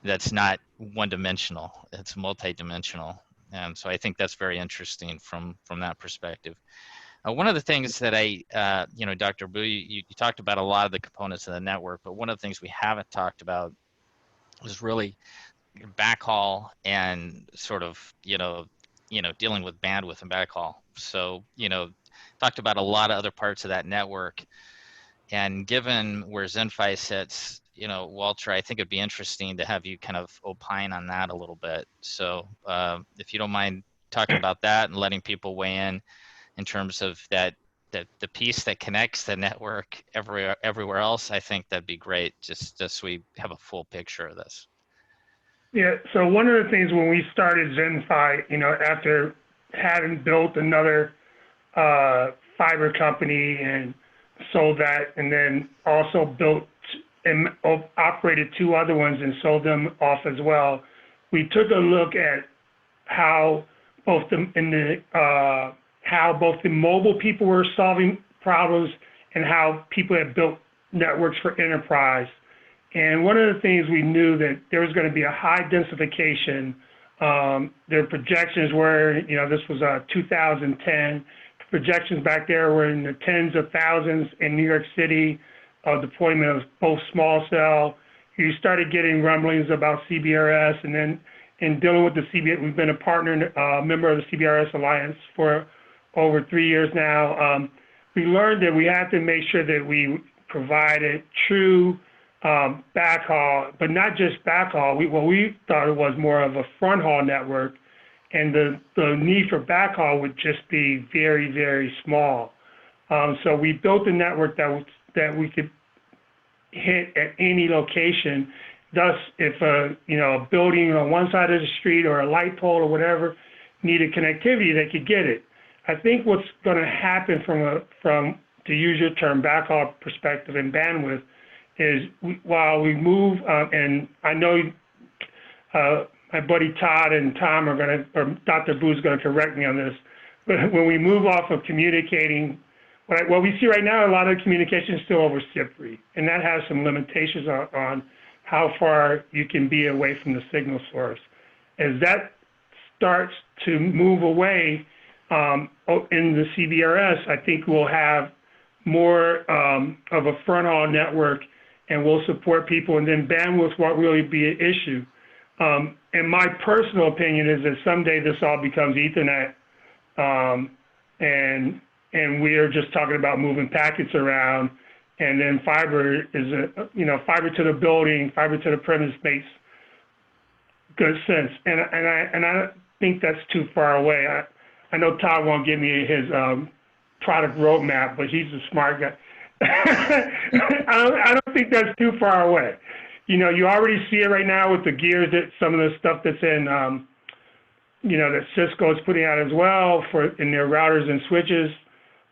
that's not one-dimensional, it's multi-dimensional. And so I think that's very interesting from that perspective. One of the things that Dr. Bu, you talked about a lot of the components of the network, but one of the things we haven't talked about is really backhaul and sort of, dealing with bandwidth and backhaul. So, talked about a lot of other parts of that network. And given where Zenfi sits, Walter, I think it'd be interesting to have you kind of opine on that a little bit. So if you don't mind talking about that and letting people weigh in terms of that the piece that connects the network everywhere else, I think that'd be great, just so we have a full picture of this. Yeah, so one of the things when we started Zenfi, after having built another fiber company and sold that, and then also built and operated 2 other ones and sold them off as well, we took a look at how both the mobile people were solving problems and how people had built networks for enterprise. And one of the things we knew that there was going to be a high densification. Their projections were, this was 2010. Projections back there were in the tens of thousands in New York City, deployment of both small cell. You started getting rumblings about CBRS, and then in dealing with the CBRS, we've been a member of the CBRS Alliance for over 3 years now. We learned that we had to make sure that we provided true backhaul, but not just backhaul. What we thought it was more of a front haul network, and the need for backhaul would just be very, very small. So we built a network that we could hit at any location. Thus, if a building on one side of the street or a light pole or whatever needed connectivity, they could get it. I think what's going to happen from to use your term backhaul perspective and bandwidth is while we move, and I know my buddy Todd and Tom are going to, or Dr. Bu is going to correct me on this, but when we move off of communicating, what we see right now, a lot of communication is still over CPRI, and that has some limitations on how far you can be away from the signal source. As that starts to move away in the CBRS, I think we'll have more of a front haul network, and we'll support people, and then bandwidth won't really be an issue. And my personal opinion is that someday this all becomes Ethernet, and we are just talking about moving packets around, and then fiber is fiber to the building, fiber to the premise makes good sense, and I think that's too far away. I know Todd won't give me his product roadmap, but he's a smart guy. I don't think that's too far away. You already see it right now with the gears, that some of the stuff that's in, that Cisco is putting out as well in their routers and switches.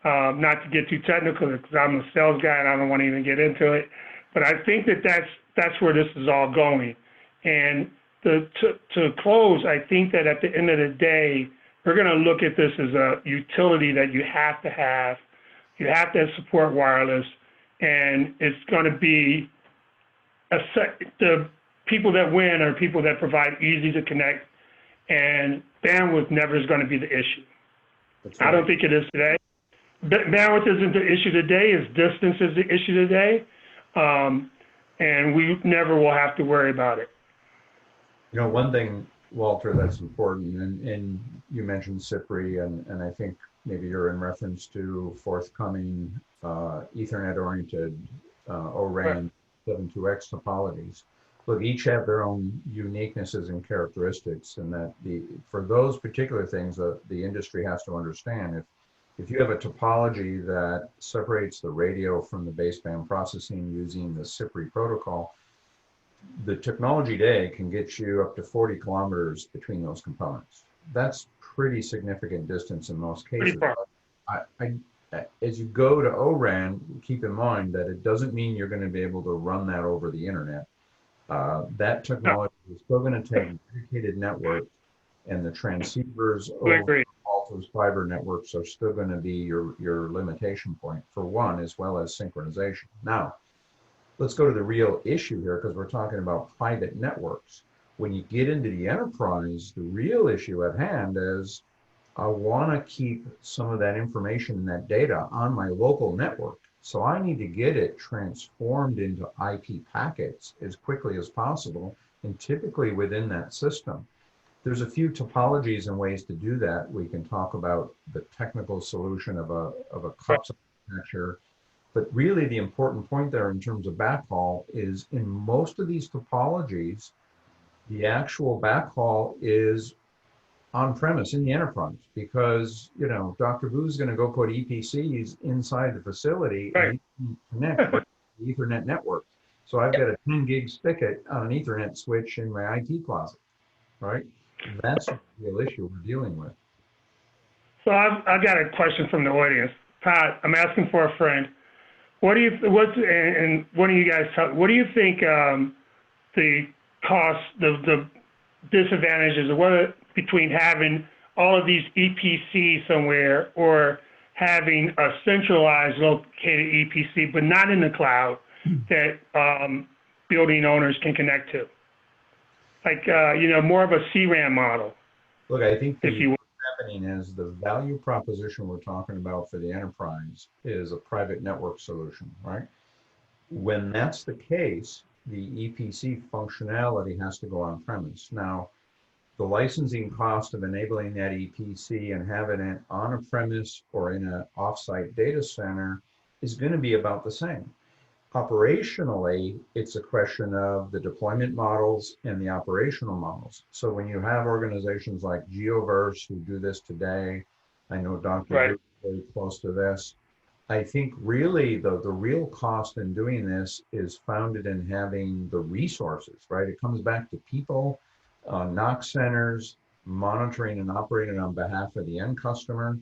Not to get too technical, because I'm a sales guy and I don't want to even get into it, but I think that's where this is all going. And to close, I think that at the end of the day, we're going to look at this as a utility that you have to have. You have to support wireless, and it's going to be the people that win are people that provide easy to connect, and bandwidth never is going to be the issue. Right. I don't think it is today. Bandwidth isn't the issue today, is distance is the issue today, and we never will have to worry about it. One thing, Walter, that's important, and you mentioned CPRI, and I think maybe you're in reference to forthcoming Ethernet-oriented O-RAN 7.2x topologies. Look, each have their own uniquenesses and characteristics, and that for those particular things, the industry has to understand. If you have a topology that separates the radio from the baseband processing using the CPRI protocol, the technology today can get you up to 40 kilometers between those components. That's pretty significant distance in most cases. As you go to O-RAN, keep in mind that it doesn't mean you're going to be able to run that over the internet. That technology is still going to take dedicated networks, and the transceivers over all those fiber networks are still going to be your limitation point for one, as well as synchronization. Now, let's go to the real issue here, because we're talking about private networks. When you get into the enterprise, the real issue at hand is I want to keep some of that information and that data on my local network. So I need to get it transformed into IP packets as quickly as possible, and typically within that system. There's a few topologies and ways to do that. We can talk about the technical solution of a COPS architecture, but really the important point there in terms of backhaul is in most of these topologies, the actual backhaul is on premise in the enterprise, because, you know, Dr. Bu's going to go put EPCs inside the facility and connect with the Ethernet network. So I've got a 10 gig spigot on an Ethernet switch in my IT closet, right? That's the real issue we're dealing with. So I've got a question from the audience. Pat, I'm asking for a friend. What do you think the cost, the disadvantages of whether between having all of these EPC somewhere or having a centralized located EPC, but not in the cloud, that building owners can connect to? Like, you know, more of a CRAN model. Look, I think if you what's happening is the value proposition we're talking about for the enterprise is a private network solution, right? When that's the case, the EPC functionality has to go on premise. Now, the licensing cost of enabling that EPC and having it on a premise or in an offsite data center is going to be about the same. Operationally, it's a question of the deployment models and the operational models. So when you have organizations like Geoverse who do this today, I know Dr. is very close to this. I think really the real cost in doing this is founded in having the resources, right? It comes back to people, NOC centers, monitoring and operating on behalf of the end customer.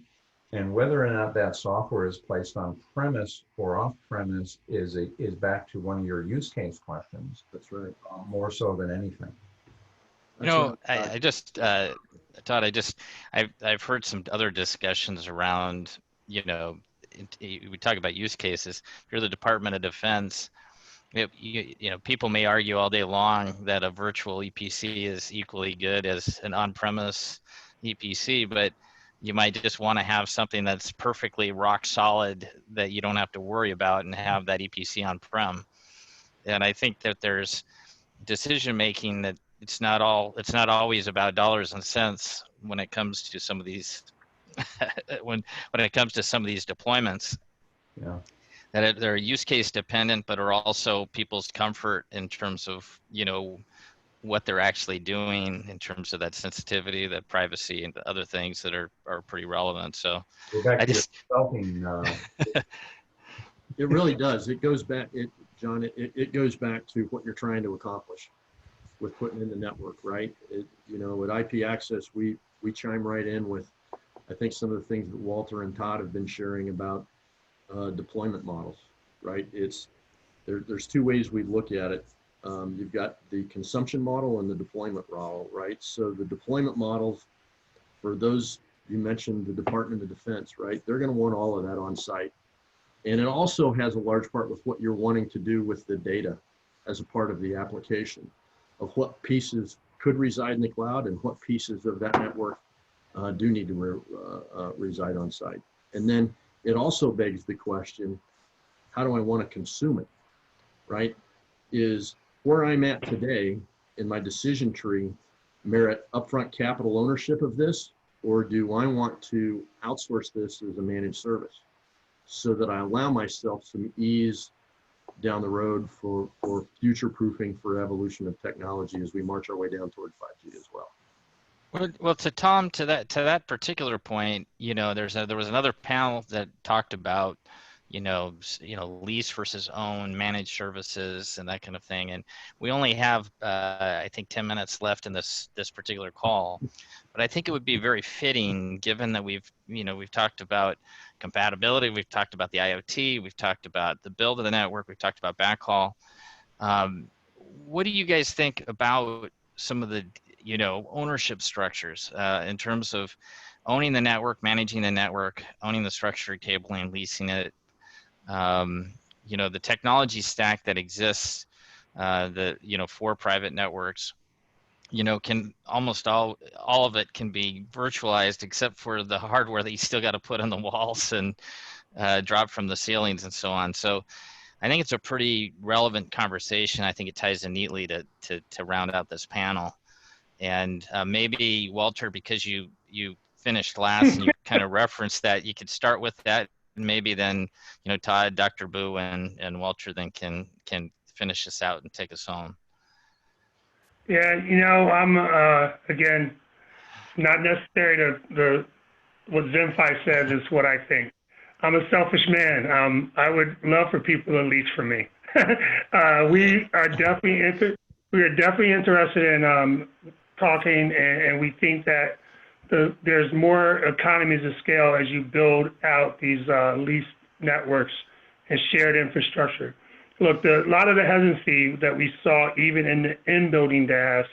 And whether or not that software is placed on premise or off premise is back to one of your use case questions. That's right. More so than anything. You know, I just, Todd, I've heard some other discussions around, you know, we talk about use cases. If you're the Department of Defense, you know, people may argue all day long that a virtual EPC is equally good as an on-premise EPC, but you might just want to have something that's perfectly rock solid that you don't have to worry about and have that EPC on-prem. And I think that there's decision making that it's not always about dollars and cents when it comes to some of these when it comes to some of these deployments. Yeah. That they're use case dependent, but are also people's comfort in terms of, you know, what they're actually doing in terms of that sensitivity, that privacy, and the other things that are pretty relevant. So I just it really does. It goes back, John. It goes back to what you're trying to accomplish with putting in the network, right? You know, with IP.access, we chime right in with, I think, some of the things that Walter and Todd have been sharing about deployment models, right? There's two ways we look at it. You've got the consumption model and the deployment model, right? So the deployment models, for those, you mentioned the Department of Defense, right? They're going to want all of that on site. And it also has a large part with what you're wanting to do with the data as a part of the application, of what pieces could reside in the cloud and what pieces of that network do need to reside on site. And then it also begs the question, how do I want to consume it, right? Is where I'm at today in my decision tree merit upfront capital ownership of this, or do I want to outsource this as a managed service so that I allow myself some ease down the road for future proofing for evolution of technology as we march our way down toward 5G as well? Well, to Tom, to that particular point, you know, there was another panel that talked about, you know, lease versus own, managed services, and that kind of thing. And we only have, I think, 10 minutes left in this particular call. But I think it would be very fitting, given that we've talked about compatibility, we've talked about the IoT, we've talked about the build of the network, we've talked about backhaul. What do you guys think about some of the, you know, ownership structures in terms of owning the network, managing the network, owning the structured cabling, leasing it? you know, the technology stack that exists, for private networks, you know, can almost all of it can be virtualized except for the hardware that you still got to put on the walls and drop from the ceilings and so on. So I think it's a pretty relevant conversation. I think it ties in neatly to round out this panel. And maybe Walter, because you finished last and you kind of referenced that, you could start with that, and maybe then, you know, Todd, Dr. Bu, and Walter then can finish us out and take us home. Yeah, you know, I'm again, not necessary to what Zenfi says is what I think. I'm a selfish man. I would love for people to lease from me. We are definitely interested in talking, and we think that there's more economies of scale as you build out these leased networks and shared infrastructure. Look, a lot of the hesitancy that we saw even in the in-building DAS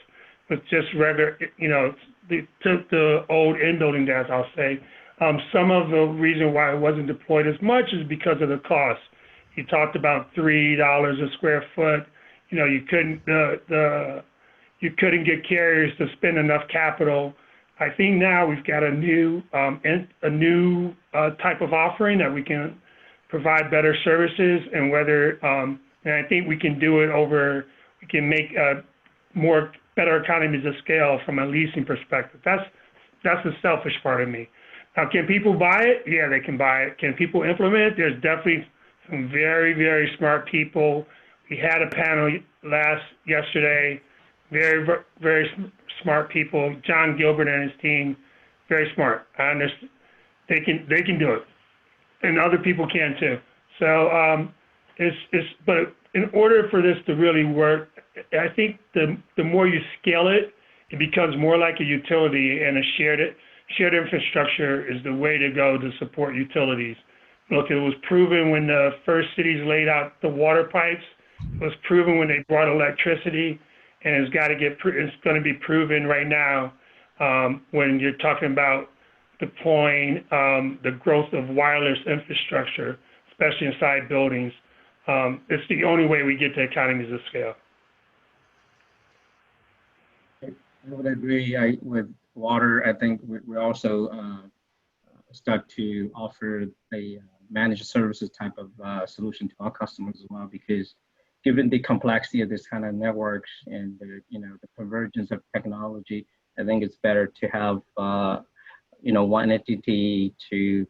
was just regular, you know, the old in-building DAS, I'll say. Some of the reason why it wasn't deployed as much is because of the cost. You talked about $3 a square foot. You know, you couldn't get carriers to spend enough capital. I think now we've got a new type of offering that we can provide better services, and and I think we can do it we can make better economies of scale from a leasing perspective. That's the selfish part of me. Now, can people buy it? Yeah, they can buy it. Can people implement it? There's definitely some very, very smart people. We had a panel yesterday, very, very smart people. John Gilbert and his team, very smart. I understand. They can do it, and other people can too. So but in order for this to really work, I think the more you scale it, it becomes more like a utility, and a shared infrastructure is the way to go to support utilities. Look, it was proven when the first cities laid out the water pipes. It was proven when they brought electricity, and it's going to be proven right now when you're talking about deploying the growth of wireless infrastructure, especially inside buildings. It's the only way we get to economies of scale. I would agree with Walter. I think we also start to offer a managed services type of solution to our customers as well, because given the complexity of this kind of networks and the convergence of technology, I think it's better to have one entity to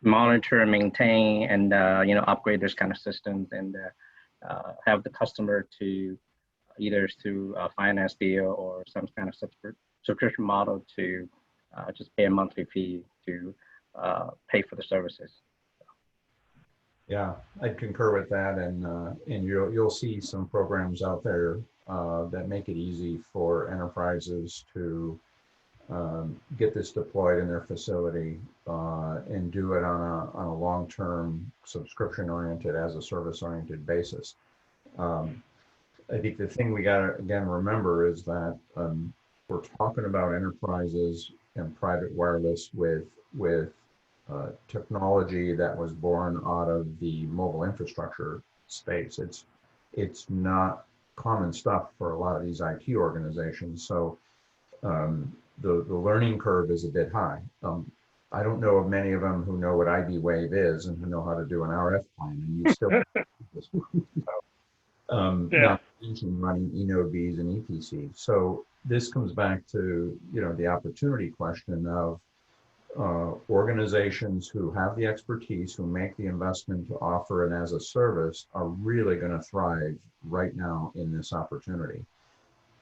monitor, maintain, and upgrade this kind of systems, and have the customer to either through a finance deal or some kind of subscription model to just pay a monthly fee to pay for the services. Yeah, I'd concur with that, and you'll see some programs out there that make it easy for enterprises to get this deployed in their facility and do it on a long-term subscription-oriented, as a service-oriented basis. I think the thing we gotta again remember is that we're talking about enterprises and private wireless with technology that was born out of the mobile infrastructure space. It's not common stuff for a lot of these IT organizations. So the learning curve is a bit high. I don't know of many of them who know what IB Wave is and who know how to do an RF plan, and you still not mention running eNodeBs and EPC. So this comes back to the opportunity question of organizations who have the expertise, who make the investment to offer it as a service, are really going to thrive right now in this opportunity.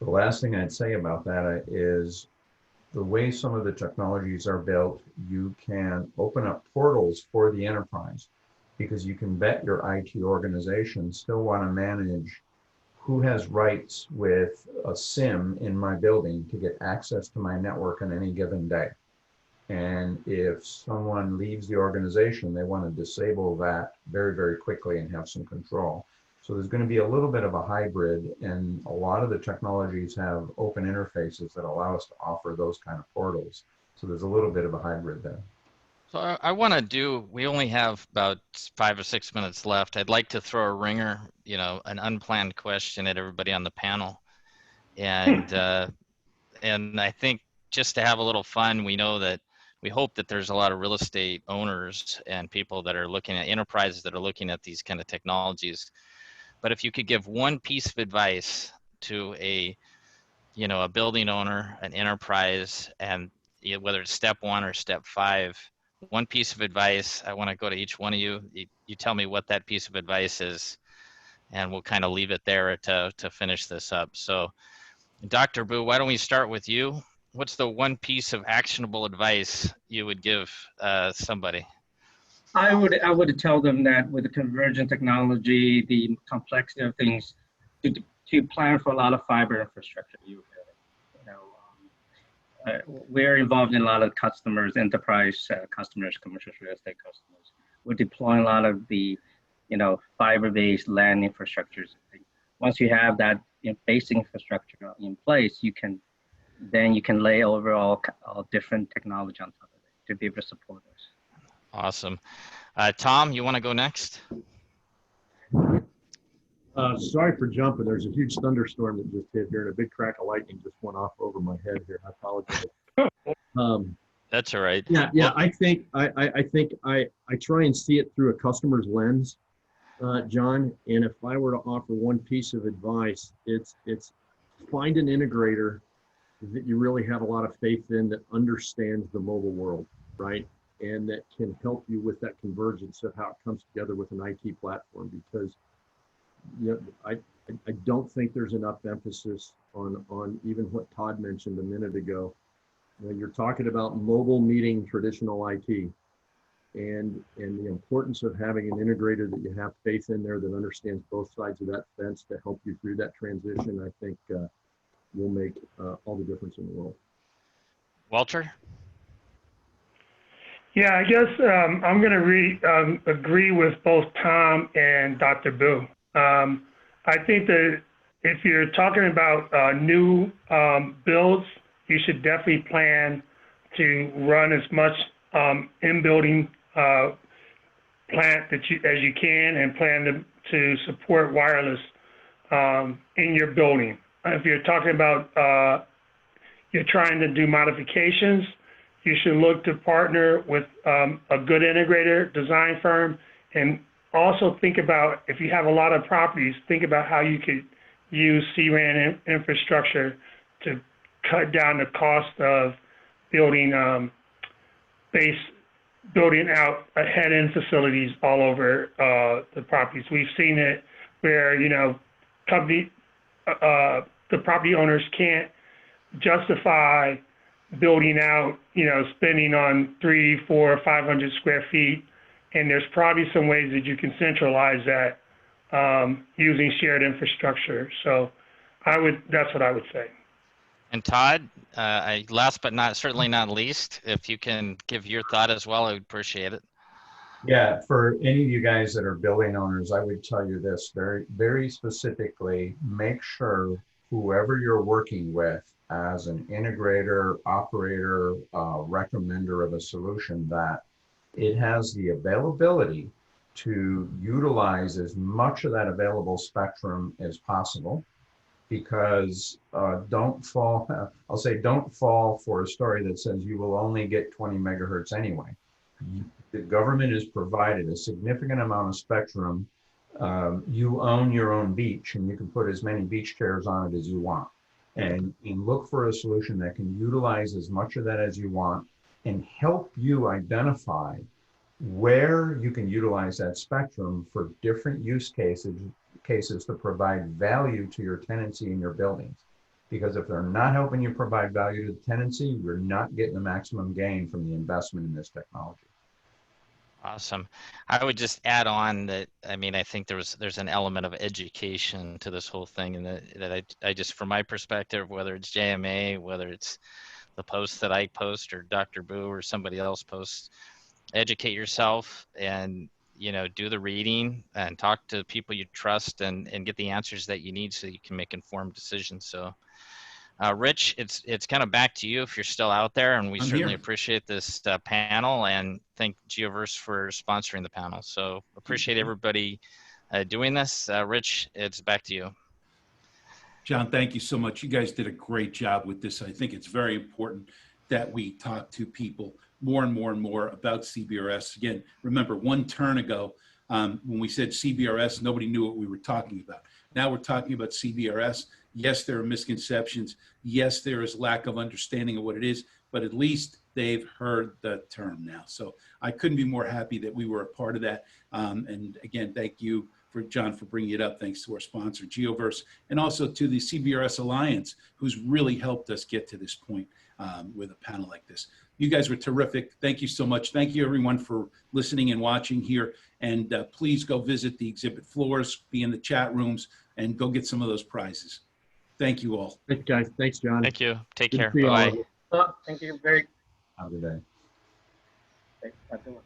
The last thing I'd say about that is the way some of the technologies are built, you can open up portals for the enterprise, because you can bet your IT organization still want to manage who has rights with a SIM in my building to get access to my network on any given day. And if someone leaves the organization, they want to disable that very, very quickly and have some control. So there's going to be a little bit of a hybrid, and a lot of the technologies have open interfaces that allow us to offer those kind of portals. So there's a little bit of a hybrid there. So I want to do, we only have about 5 or 6 minutes left. I'd like to throw a ringer, you know, an unplanned question at everybody on the panel. And, and I think just to have a little fun, we know that we hope that there's a lot of real estate owners and people that are looking at enterprises that are looking at these kind of technologies. But if you could give one piece of advice to a, you know, a building owner, an enterprise, and whether it's step 1 or step 5, one piece of advice, I want to go to each one of you. You tell me what that piece of advice is, and we'll kind of leave it there to finish this up. So, Dr. Bu, why don't we start with you? What's the one piece of actionable advice you would give somebody? I would tell them that with the convergent technology, the complexity of things, to plan for a lot of fiber infrastructure. We're involved in a lot of customers, enterprise customers, commercial real estate customers. We're deploying a lot of the, fiber-based land infrastructures. Once you have that basic infrastructure in place, you can lay over all different technology on top of it to be able to support us. Awesome. Tom, you want to go next? Sorry for jumping. There's a huge thunderstorm that just hit here, and a big crack of lightning just went off over my head here. I apologize. That's all right. Yeah. Well, I think I try and see it through a customer's lens, John. And if I were to offer one piece of advice, it's find an integrator that you really have a lot of faith in, that understands the mobile world, right? And that can help you with that convergence of how it comes together with an IT platform. Because I don't think there's enough emphasis on even what Todd mentioned a minute ago. You're talking about mobile meeting traditional IT, and the importance of having an integrator that you have faith in there that understands both sides of that fence to help you through that transition, I think will make all the difference in the world. Walter? Yeah, I guess I'm going to agree with both Tom and Dr. Bu. I think that if you're talking about new builds, you should definitely plan to run as much in-building plant as you can, and plan to support wireless in your building. If you're talking about you're trying to do modifications, you should look to partner with a good integrator, design firm, and also think about, if you have a lot of properties, think about how you could use CRAN infrastructure to cut down the cost of building out head-end facilities all over the properties. We've seen it where the property owners can't justify building out, spending on 300, 400, 500 square feet. And there's probably some ways that you can centralize that using shared infrastructure. So that's what I would say. And Todd, last but certainly not least, if you can give your thought as well, I would appreciate it. Yeah, for any of you guys that are building owners, I would tell you this very, very specifically: make sure whoever you're working with as an integrator, operator, recommender of a solution, that it has the availability to utilize as much of that available spectrum as possible. Because don't fall for a story that says you will only get 20 megahertz anyway. The government has provided a significant amount of spectrum. You own your own beach, and you can put as many beach chairs on it as you want. And look for a solution that can utilize as much of that as you want, and help you identify where you can utilize that spectrum for different use cases to provide value to your tenancy in your buildings. Because if they're not helping you provide value to the tenancy, you're not getting the maximum gain from the investment in this technology. Awesome. I would just add on that, I think there's an element of education to this whole thing, and that I just, from my perspective, whether it's JMA, whether it's the posts that I post or Dr. Bu or somebody else posts, educate yourself and do the reading and talk to people you trust, and get the answers that you need so you can make informed decisions. So Rich, it's kind of back to you if you're still out there, and we I'm certainly here. appreciate this panel, and thank Geoverse for sponsoring the panel. So appreciate everybody doing this. Rich, it's back to you. John, thank you so much. You guys did a great job with this. I think it's very important that we talk to people more and more and more about CBRS. Again, remember 1 turn ago, when we said CBRS, nobody knew what we were talking about. Now we're talking about CBRS. Yes, there are misconceptions. Yes, there is lack of understanding of what it is, but at least they've heard the term now. So I couldn't be more happy that we were a part of that. And again, thank you for John for bringing it up. Thanks to our sponsor, Geoverse, and also to the CBRS Alliance, who's really helped us get to this point with a panel like this. You guys were terrific. Thank you so much. Thank you everyone for listening and watching here. And please go visit the exhibit floors, be in the chat rooms, and go get some of those prizes. Thank you all. Thanks, guys. Thanks, John. Thank you. Take Good to care. see all of Bye-bye. you. Thank you very Have a good day. much.